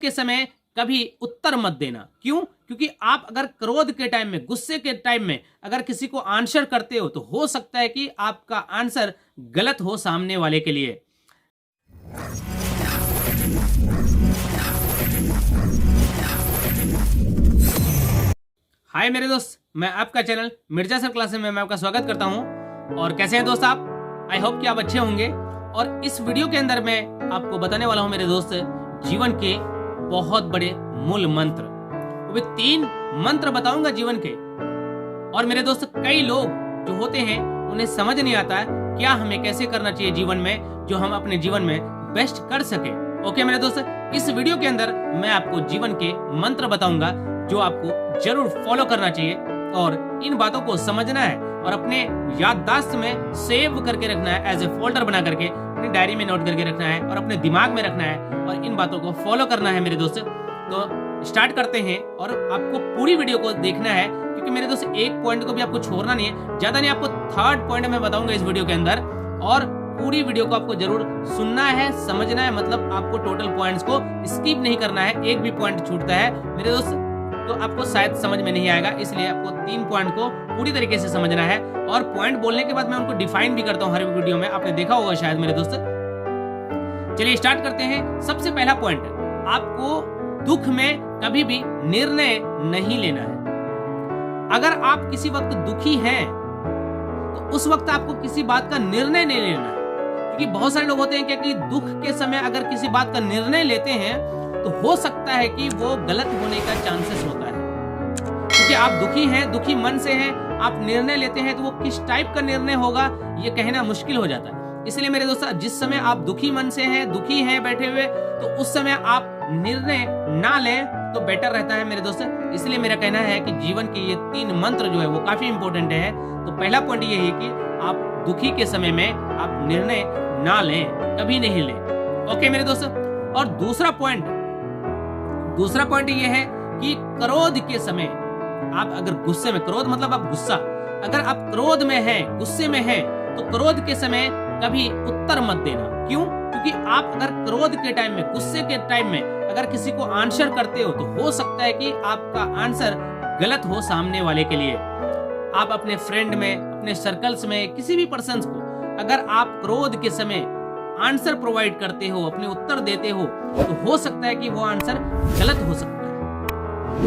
के समय कभी उत्तर मत देना। क्यों? क्योंकि आप अगर क्रोध के टाइम में, गुस्से के टाइम में अगर किसी को आंसर करते हो तो हो सकता है कि आपका आंसर गलत हो सामने वाले के लिए। हाय मेरे दोस्त, मैं आपका चैनल मिर्जा सर क्लासेस में मैं आपका स्वागत करता हूं। और कैसे हैं दोस्त आप? आई होप कि आप अच्छे होंगे। और इस वीडियो के अंदर मैं आपको बताने वाला हूं मेरे दोस्त, जीवन के बहुत बड़े मूल मंत्र, वो भी 3 मंत्र बताऊंगा जीवन के। और मेरे दोस्त, कई लोग जो होते हैं उन्हें समझ नहीं आता क्या हमें कैसे करना चाहिए जीवन में, जो हम अपने जीवन में बेस्ट कर सके। ओके मेरे दोस्त, इस वीडियो के अंदर मैं आपको जीवन के मंत्र बताऊंगा जो आपको जरूर फॉलो करना चाहिए और इन बातों को समझना है और अपने याददाश्त में सेव करके रखना है, एज ए फोल्डर बना करके अपनी डायरी में नोट करके रखना है और अपने दिमाग में रखना है और इन बातों को फॉलो करना है मेरे दोस्त। तो स्टार्ट करते हैं और आपको पूरी वीडियो को देखना है, क्योंकि मेरे दोस्त एक पॉइंट को भी आपको छोड़ना नहीं है, ज्यादा नहीं, आपको 3rd पॉइंट में बताऊंगा इस वीडियो के अंदर। और पूरी वीडियो को आपको जरूर सुनना है, समझना है, मतलब आपको टोटल पॉइंट्स को स्किप नहीं करना है। एक भी पॉइंट छूटता है मेरे दोस्त तो आपको शायद समझ में नहीं आएगा, इसलिए आपको 3 पॉइंट को पूरी तरीके से समझना है। और पॉइंट बोलने के बाद मैं उनको डिफाइन भी करता हूँ हर वीडियो में, आपने देखा होगा शायद मेरे दोस्त। चलिए स्टार्ट करते हैं। सबसे पहला पॉइंट, आपको दुख में कभी भी निर्णय नहीं लेना है। अगर आप किसी वक्त दुखी हैं तो उस वक्त आपको किसी बात का निर्णय नहीं लेना है, क्योंकि बहुत सारे लोग होते हैं कि दुख के समय अगर किसी बात का निर्णय लेते हैं तो हो सकता है कि वो गलत होने का चांसेस होता है। क्योंकि आप दुखी हैं, दुखी मन से हैं, आप निर्णय लेते हैं तो वो किस टाइप का निर्णय होगा ये कहना मुश्किल हो जाता है। इसलिए मेरे दोस्त, जिस समय आप दुखी मन से हैं, दुखी हैं बैठे हुए, तो उस समय आप निर्णय ना लें तो बेटर रहता है मेरे दोस्त। इसलिए मेरा कहना है कि जीवन के ये 3 मंत्र जो है वो काफी इंपॉर्टेंट है। तो पहला पॉइंट ये है कि आप दुखी के समय में आप निर्णय ना लें, कभी नहीं लें। ओके मेरे दोस्त। और दूसरा पॉइंट ये है कि क्रोध के समय आप अगर गुस्से में, क्रोध मतलब आप गुस्सा, अगर आप क्रोध में हैं, गुस्से में हैं, तो क्रोध के समय कभी उत्तर मत देना। क्यों? क्योंकि आप अगर क्रोध के टाइम में, गुस्से के टाइम में अगर किसी को आंसर करते हो तो हो सकता है कि आपका आंसर गलत हो सामने वाले के लिए। आप अपने फ्रेंड में, अपने सर्कल्स में, किसी भी पर्सन को अगर आप क्रोध के समय आंसर प्रोवाइड करते हो, अपने उत्तर देते हो, तो हो सकता है कि वो आंसर गलत हो सकता है।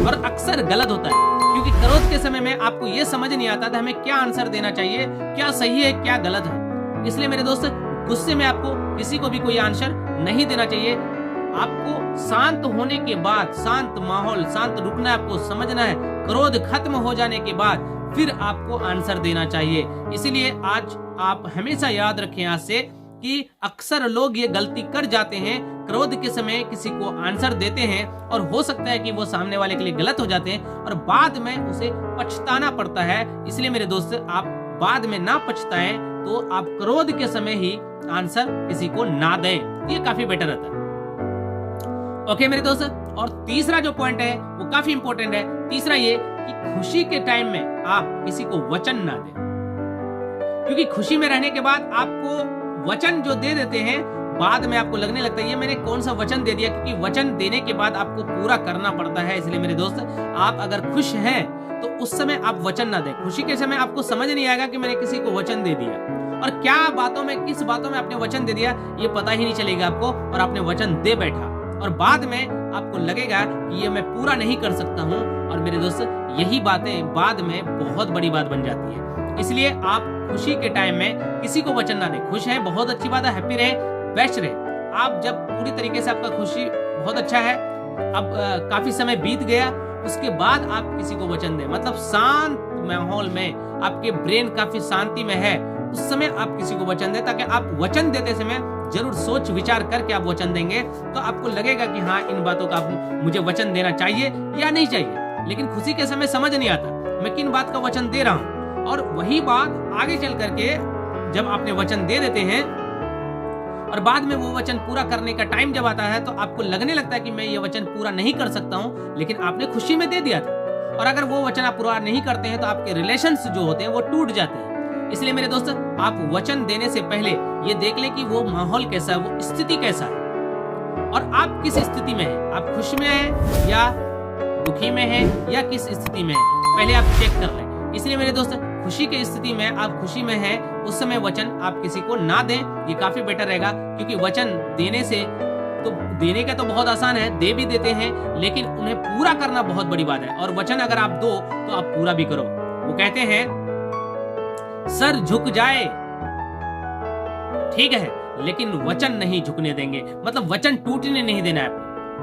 और अक्सर गलत होता है, क्योंकि क्रोध के समय में आपको ये समझ नहीं आता था हमें क्या आंसर देना चाहिए, क्या सही है, क्या गलत है। इसलिए मेरे दोस्त, गुस्से में आपको किसी को भी कोई आंसर नहीं देना चाहिए। आपको शांत होने के बाद, शांत माहौल, शांत रुकना है, आपको समझना है, क्रोध खत्म हो जाने के बाद फिर आपको आंसर देना चाहिए। इसीलिए आज आप हमेशा याद रखें आज से कि अक्सर लोग ये गलती कर जाते हैं, क्रोध के समय किसी को आंसर देते हैं और हो सकता है कि वो सामने वाले के लिए गलत हो जाते हैं और बाद में उसे पछताना पड़ता है। इसलिए मेरे दोस्त, आप बाद में ना पछताएं तो आप क्रोध के समय ही आंसर किसी को ना दें, ये काफी बेटर रहता है। ओके मेरे दोस्त। और तीसरा जो पॉइंट है वो काफी इंपॉर्टेंट है। तीसरा ये कि खुशी के टाइम में आप किसी को वचन ना दें, क्योंकि खुशी में रहने के बाद आपको वचन जो दे देते हैं, बाद में आपको लगने लगता है ये मैंने कौन सा वचन दे दिया, क्योंकि वचन देने के बाद आपको पूरा करना पड़ता है। इसलिए मेरे दोस्त, आप अगर खुश हैं तो उस समय आप वचन ना दें। खुशी के समय आपको समझ नहीं आएगा कि मैंने किसी को वचन दे दिया, और क्या बातों में, किस बातों में आपने वचन दे दिया ये पता ही नहीं चलेगा आपको, और आपने वचन दे बैठा और बाद में आपको लगेगा कि ये मैं पूरा नहीं कर सकता हूँ। और मेरे दोस्त, यही बातें बाद में बहुत बड़ी बात बन जाती है। इसलिए आप खुशी के टाइम में किसी को वचन ना दें। खुश है, बहुत अच्छी बात है, हैप्पी रहे, बेस्ट रहे। आप जब पूरी तरीके से आपका खुशी बहुत अच्छा है, अब काफी समय बीत गया, उसके बाद आप किसी को वचन दें, मतलब शांत माहौल में, आपके ब्रेन काफी शांति में है, उस समय आप किसी को वचन दें, ताकि आप वचन देते समय जरूर सोच विचार करके आप वचन देंगे, तो आपको लगेगा कि हाँ, इन बातों का मुझे वचन देना चाहिए या नहीं चाहिए। लेकिन खुशी के समय समझ नहीं आता मैं किन बात का वचन दे रहा हूँ, और वही बात आगे चल करके जब आपने वचन दे देते हैं और बाद में वो वचन पूरा करने का टाइम जब आता है तो आपको लगने लगता है कि मैं ये वचन पूरा नहीं कर सकता हूँ, लेकिन आपने खुशी में दे दिया था। और अगर वो वचन आप पूरा नहीं करते हैं तो आपके रिलेशंस जो होते हैं वो टूट जाते हैं। इसलिए मेरे दोस्त, आप वचन देने से पहले ये देख ले कि वो माहौल कैसा है, वो स्थिति कैसा है। और आप किस स्थिति में हैं, आप खुश में हैं या दुखी में हैं या किस स्थिति में हैं, पहले आप चेक कर लें। इसलिए मेरे दोस्त, खुशी की स्थिति में, आप खुशी में हैं, उस समय वचन आप किसी को ना दें, ये काफी बेटर रहेगा। क्योंकि वचन देने से तो देने का तो बहुत आसान है, दे भी देते हैं, लेकिन उन्हें पूरा करना बहुत बड़ी बात है। और वचन अगर आप दो तो आप पूरा भी करो। वो कहते हैं सर झुक जाए ठीक है, लेकिन वचन नहीं झुकने देंगे। मतलब वचन टूटने नहीं देना है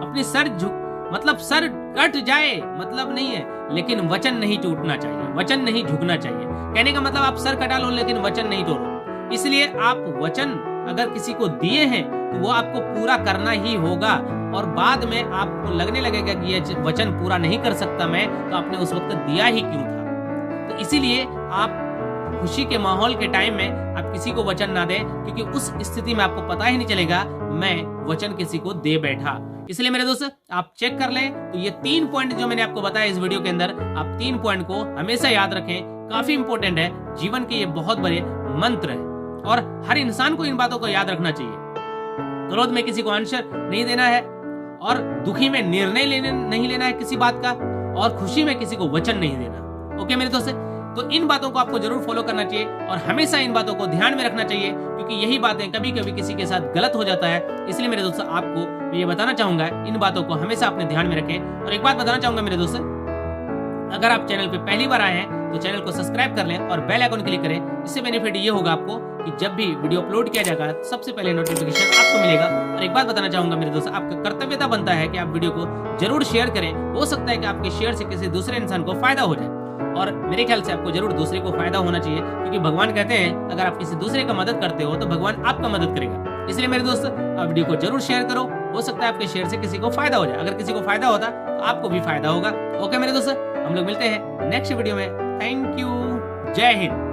अपनी सर झुक मतलब सर कट जाए मतलब नहीं है, लेकिन वचन नहीं टूटना चाहिए, वचन नहीं झुकना चाहिए। कहने का मतलब आप सर कटा लो लेकिन वचन नहीं तोड़ो। इसलिए आप वचन अगर किसी को दिए हैं तो वो आपको पूरा करना ही होगा। और बाद में आपको लगने लगेगा कि ये वचन पूरा नहीं कर सकता मैं, तो आपने उस वक्त दिया ही क्यों था। तो इसीलिए आप खुशी के माहौल के टाइम में आप किसी को वचन ना दें, क्योंकि उस स्थिति में आपको पता ही नहीं चलेगा मैं वचन किसी को दे बैठा। इसलिए मेरे दोस्त, आप चेक कर लें। तो ये 3 पॉइंट जो मैंने आपको बताया इस वीडियो के अंदर, आप 3 पॉइंट को हमेशा याद रखें, काफी इंपॉर्टेंट है, जीवन के ये बहुत बड़े मंत्र है और हर इंसान को इन बातों को याद रखना चाहिए। क्रोध में किसी को आंसर नहीं देना है, और दुखी में निर्णय नहीं लेना है किसी बात का, और खुशी में किसी को वचन नहीं देना। ओके मेरे दोस्त, तो इन बातों को आपको जरूर फॉलो करना चाहिए और हमेशा इन बातों को ध्यान में रखना चाहिए, क्योंकि यही बातें कभी कभी किसी के साथ गलत हो जाता है। इसलिए मेरे दोस्तों, आपको मैं ये बताना चाहूंगा, इन बातों को हमेशा अपने ध्यान में रखें। और एक बात बताना चाहूंगा मेरे दोस्त, अगर आप चैनल पे पहली बार आए हैं तो चैनल को सब्सक्राइब कर लें और बेल आइकन क्लिक करें। इससे बेनिफिट ये होगा आपको कि जब भी वीडियो अपलोड किया जाएगा सबसे पहले नोटिफिकेशन आपको मिलेगा। और एक बात बताना चाहूंगा मेरे दोस्त, आपका कर्तव्यता बनता है कि आप वीडियो को जरूर शेयर करें। हो सकता है कि आपके शेयर से किसी दूसरे इंसान को फायदा हो जाए, और मेरे ख्याल से आपको जरूर दूसरे को फायदा होना चाहिए, क्योंकि भगवान कहते हैं अगर आप किसी दूसरे का मदद करते हो तो भगवान आपका मदद करेगा। इसलिए मेरे दोस्त, आप वीडियो को जरूर शेयर करो, हो सकता है आपके शेयर से किसी को फायदा हो जाए। अगर किसी को फायदा होता तो आपको भी फायदा होगा। ओके मेरे दोस्त, हम लोग मिलते हैं नेक्स्ट वीडियो में। थैंक यू, जय हिंद।